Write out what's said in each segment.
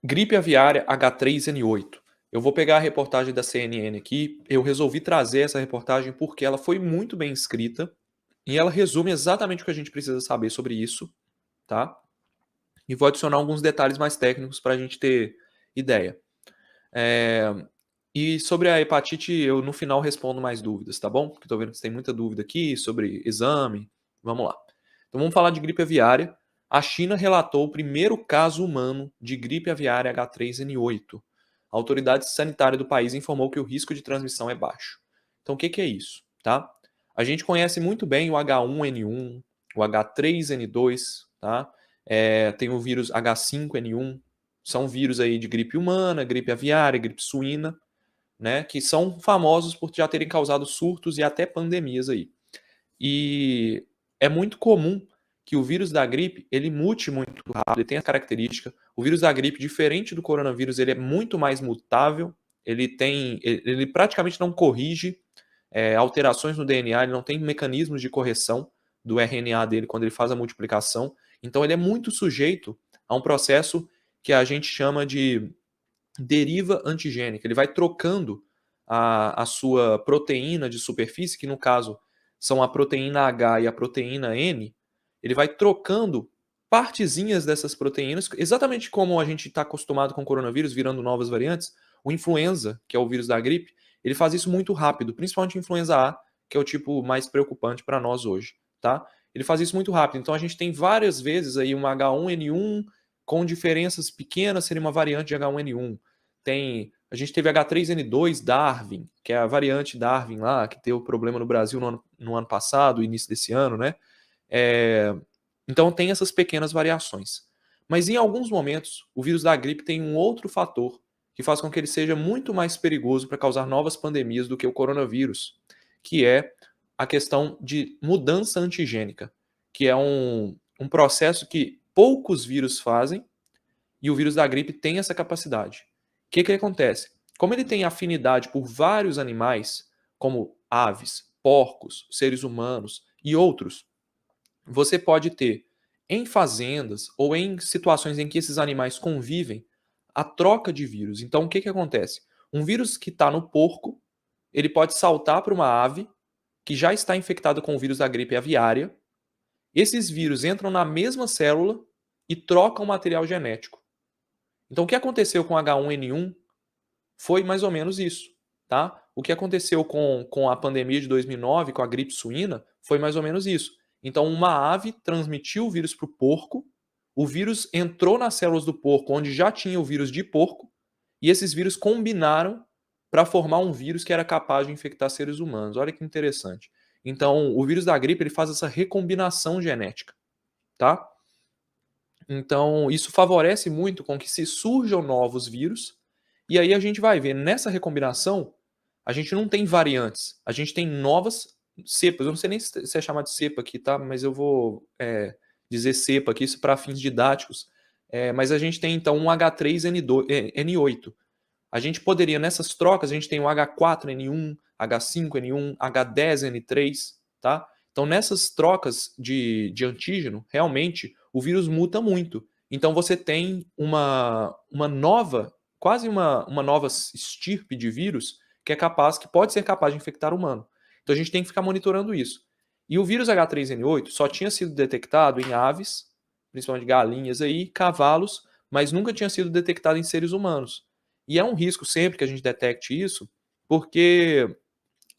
Gripe aviária H3N8. Eu vou pegar a reportagem da CNN aqui. Eu resolvi trazer essa reportagem porque ela foi muito bem escrita e ela resume exatamente o que a gente precisa saber sobre isso, tá? E vou adicionar alguns detalhes mais técnicos para a gente ter ideia. E sobre a hepatite, eu no final respondo mais dúvidas, tá bom? Porque tô vendo que você tem muita dúvida aqui sobre exame. Vamos lá. Então vamos falar de gripe aviária. A China relatou o primeiro caso humano de gripe aviária H3N8. A autoridade sanitária do país informou que o risco de transmissão é baixo. Então o que é isso, tá? A gente conhece muito bem o H1N1, o H3N2, tá? Tem o vírus H5N1, são vírus aí de gripe humana, gripe aviária, gripe suína, né, que são famosos por já terem causado surtos e até pandemias aí. E é muito comum que o vírus da gripe, ele mute muito rápido, ele tem a característica, o vírus da gripe, diferente do coronavírus, ele é muito mais mutável, ele praticamente não corrige alterações no DNA, ele não tem mecanismos de correção do RNA dele quando ele faz a multiplicação, então ele é muito sujeito a um processo que a gente chama de deriva antigênica. Ele vai trocando a sua proteína de superfície, que no caso são a proteína H e a proteína N, ele vai trocando partezinhas dessas proteínas, exatamente como a gente está acostumado com o coronavírus, virando novas variantes. O influenza, que é o vírus da gripe, ele faz isso muito rápido, principalmente influenza A, que é o tipo mais preocupante para nós hoje, tá? Ele faz isso muito rápido. Então a gente tem várias vezes aí uma H1N1 com diferenças pequenas, seria uma variante de H1N1. A gente teve H3N2 Darwin, que é a variante Darwin lá, que teve o problema no Brasil no ano passado, início desse ano, né? Então tem essas pequenas variações. Mas em alguns momentos, o vírus da gripe tem um outro fator que faz com que ele seja muito mais perigoso para causar novas pandemias do que o coronavírus, que é a questão de mudança antigênica, que é um processo que poucos vírus fazem e o vírus da gripe tem essa capacidade. O que acontece? Como ele tem afinidade por vários animais, como aves, porcos, seres humanos e outros, você pode ter em fazendas ou em situações em que esses animais convivem a troca de vírus. Então, o que acontece? Um vírus que está no porco, ele pode saltar para uma ave que já está infectada com o vírus da gripe aviária. Esses vírus entram na mesma célula e trocam material genético. Então, o que aconteceu com H1N1 foi mais ou menos isso, tá? O que aconteceu com a pandemia de 2009, com a gripe suína, foi mais ou menos isso. Então, uma ave transmitiu o vírus para o porco, o vírus entrou nas células do porco, onde já tinha o vírus de porco, e esses vírus combinaram para formar um vírus que era capaz de infectar seres humanos. Olha que interessante. Então, o vírus da gripe ele faz essa recombinação genética, tá? Então, isso favorece muito com que se surjam novos vírus, e aí a gente vai ver nessa recombinação, a gente não tem variantes, a gente tem novas cepas. Eu não sei nem se é chamado de cepa aqui, tá? Mas eu vou dizer cepa aqui para fins didáticos. Mas a gente tem então um H3N8. A gente poderia, nessas trocas, a gente tem o H4N1, H5N1, H10N3, tá? Então, nessas trocas de antígeno, realmente, o vírus muta muito. Então, você tem uma nova, quase uma nova estirpe de vírus que pode ser capaz de infectar o humano. Então, a gente tem que ficar monitorando isso. E o vírus H3N8 só tinha sido detectado em aves, principalmente galinhas aí, cavalos, mas nunca tinha sido detectado em seres humanos. E é um risco sempre que a gente detecte isso, porque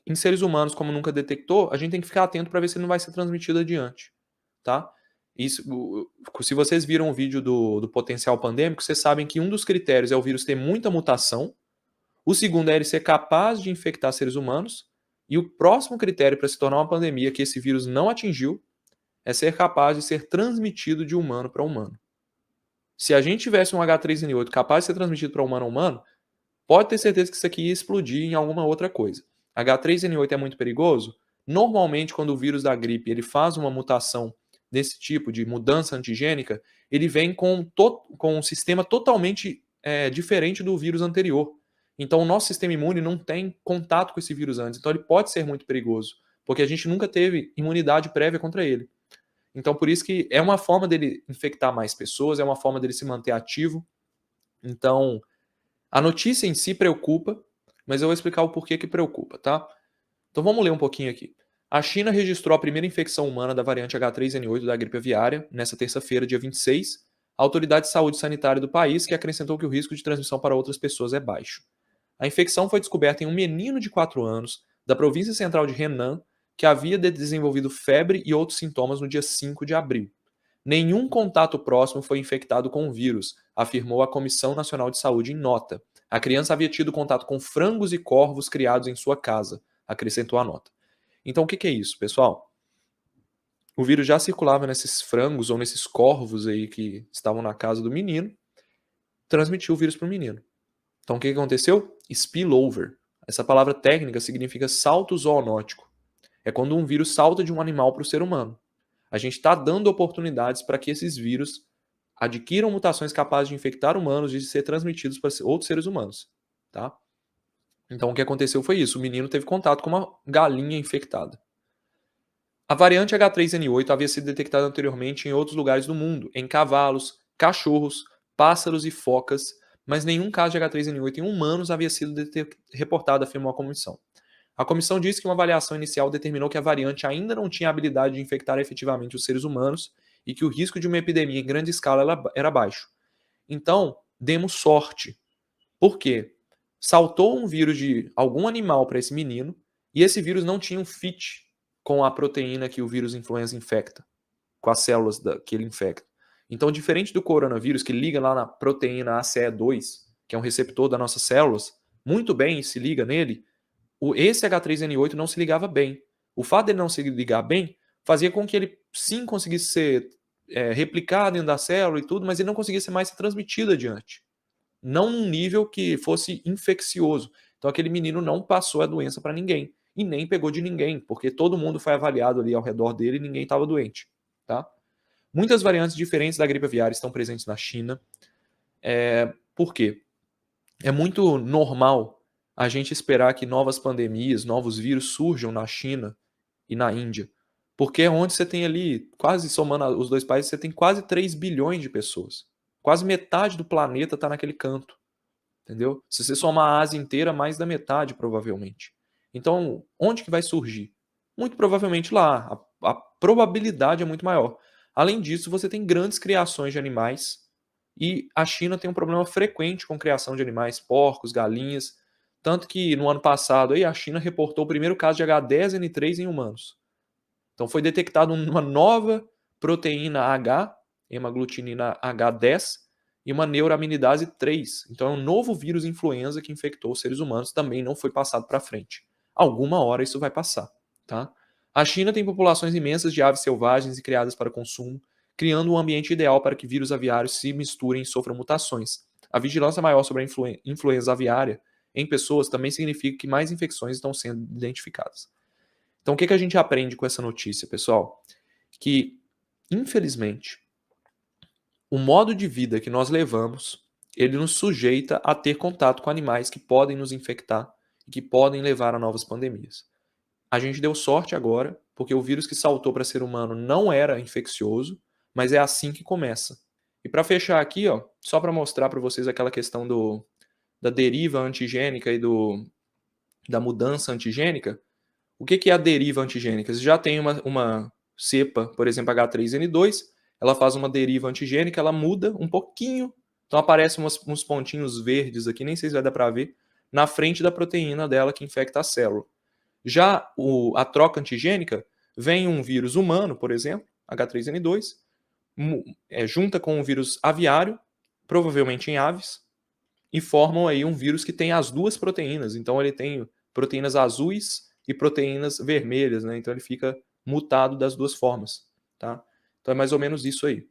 em seres humanos, como nunca detectou, a gente tem que ficar atento para ver se ele não vai ser transmitido adiante, tá? Isso, se vocês viram o vídeo do potencial pandêmico, vocês sabem que um dos critérios é o vírus ter muita mutação, o segundo é ele ser capaz de infectar seres humanos, e o próximo critério para se tornar uma pandemia que esse vírus não atingiu é ser capaz de ser transmitido de humano para humano. Se a gente tivesse um H3N8 capaz de ser transmitido para humano a humano, pode ter certeza que isso aqui ia explodir em alguma outra coisa. H3N8 é muito perigoso? Normalmente, quando o vírus da gripe ele faz uma mutação desse tipo de mudança antigênica, ele vem com um sistema totalmente diferente do vírus anterior. Então, o nosso sistema imune não tem contato com esse vírus antes. Então, ele pode ser muito perigoso, porque a gente nunca teve imunidade prévia contra ele. Então, por isso que é uma forma dele infectar mais pessoas, é uma forma dele se manter ativo. Então, a notícia em si preocupa, mas eu vou explicar o porquê que preocupa, tá? Então vamos ler um pouquinho aqui. A China registrou a primeira infecção humana da variante H3N8 da gripe aviária nesta terça-feira, dia 26, a Autoridade de Saúde Sanitária do país, que acrescentou que o risco de transmissão para outras pessoas é baixo. A infecção foi descoberta em um menino de 4 anos, da província central de Henan, que havia desenvolvido febre e outros sintomas no dia 5 de abril. Nenhum contato próximo foi infectado com o vírus, afirmou a Comissão Nacional de Saúde em nota. A criança havia tido contato com frangos e corvos criados em sua casa, acrescentou a nota. Então o que é isso, pessoal? O vírus já circulava nesses frangos ou nesses corvos aí que estavam na casa do menino, transmitiu o vírus para o menino. Então o que aconteceu? Spillover. Essa palavra técnica significa salto zoonótico. É quando um vírus salta de um animal para o ser humano. A gente está dando oportunidades para que esses vírus adquiram mutações capazes de infectar humanos e de ser transmitidos para outros seres humanos, tá? Então o que aconteceu foi isso, o menino teve contato com uma galinha infectada. A variante H3N8 havia sido detectada anteriormente em outros lugares do mundo, em cavalos, cachorros, pássaros e focas, mas nenhum caso de H3N8 em humanos havia sido reportado, afirmou a comissão. A comissão disse que uma avaliação inicial determinou que a variante ainda não tinha habilidade de infectar efetivamente os seres humanos e que o risco de uma epidemia em grande escala era baixo. Então, demos sorte. Por quê? Saltou um vírus de algum animal para esse menino e esse vírus não tinha um fit com a proteína que o vírus influenza infecta, com as células que ele infecta. Então, diferente do coronavírus, que liga lá na proteína ACE2, que é um receptor das nossas células, muito bem e se liga nele, esse H3N8 não se ligava bem. O fato dele não se ligar bem fazia com que ele sim conseguisse ser replicado dentro da célula e tudo, mas ele não conseguisse mais ser transmitido adiante. Não num nível que fosse infeccioso. Então aquele menino não passou a doença para ninguém. E nem pegou de ninguém, porque todo mundo foi avaliado ali ao redor dele e ninguém estava doente. Tá? Muitas variantes diferentes da gripe aviária estão presentes na China. Por quê? É muito normal a gente esperar que novas pandemias, novos vírus surjam na China e na Índia. Porque é onde você tem ali, quase somando os dois países, você tem quase 3 bilhões de pessoas. Quase metade do planeta está naquele canto. Entendeu? Se você somar a Ásia inteira, mais da metade, provavelmente. Então, onde que vai surgir? Muito provavelmente lá. A probabilidade é muito maior. Além disso, você tem grandes criações de animais e a China tem um problema frequente com criação de animais, porcos, galinhas. Tanto que no ano passado aí, a China reportou o primeiro caso de H10N3 em humanos. Então foi detectada uma nova proteína H, hemaglutinina H10, e uma neuraminidase 3. Então é um novo vírus influenza que infectou os seres humanos, também não foi passado para frente. Alguma hora isso vai passar, tá? A China tem populações imensas de aves selvagens e criadas para consumo, criando um ambiente ideal para que vírus aviários se misturem e sofram mutações. A vigilância maior sobre a influenza aviária em pessoas também significa que mais infecções estão sendo identificadas. Então, o que a gente aprende com essa notícia, pessoal? Que, infelizmente, o modo de vida que nós levamos, ele nos sujeita a ter contato com animais que podem nos infectar e que podem levar a novas pandemias. A gente deu sorte agora, porque o vírus que saltou para ser humano não era infeccioso, mas é assim que começa. E para fechar aqui, ó, só para mostrar para vocês aquela questão da deriva antigênica e da mudança antigênica, o que é a deriva antigênica? Você já tem uma cepa, por exemplo, H3N2, ela faz uma deriva antigênica, ela muda um pouquinho, então aparecem uns pontinhos verdes aqui, nem sei se vai dar para ver, na frente da proteína dela que infecta a célula. Já a troca antigênica, vem um vírus humano, por exemplo, H3N2, junta com um vírus aviário, provavelmente em aves, e formam aí um vírus que tem as duas proteínas. Então ele tem proteínas azuis e proteínas vermelhas, né? Então ele fica mutado das duas formas, tá? Então é mais ou menos isso aí.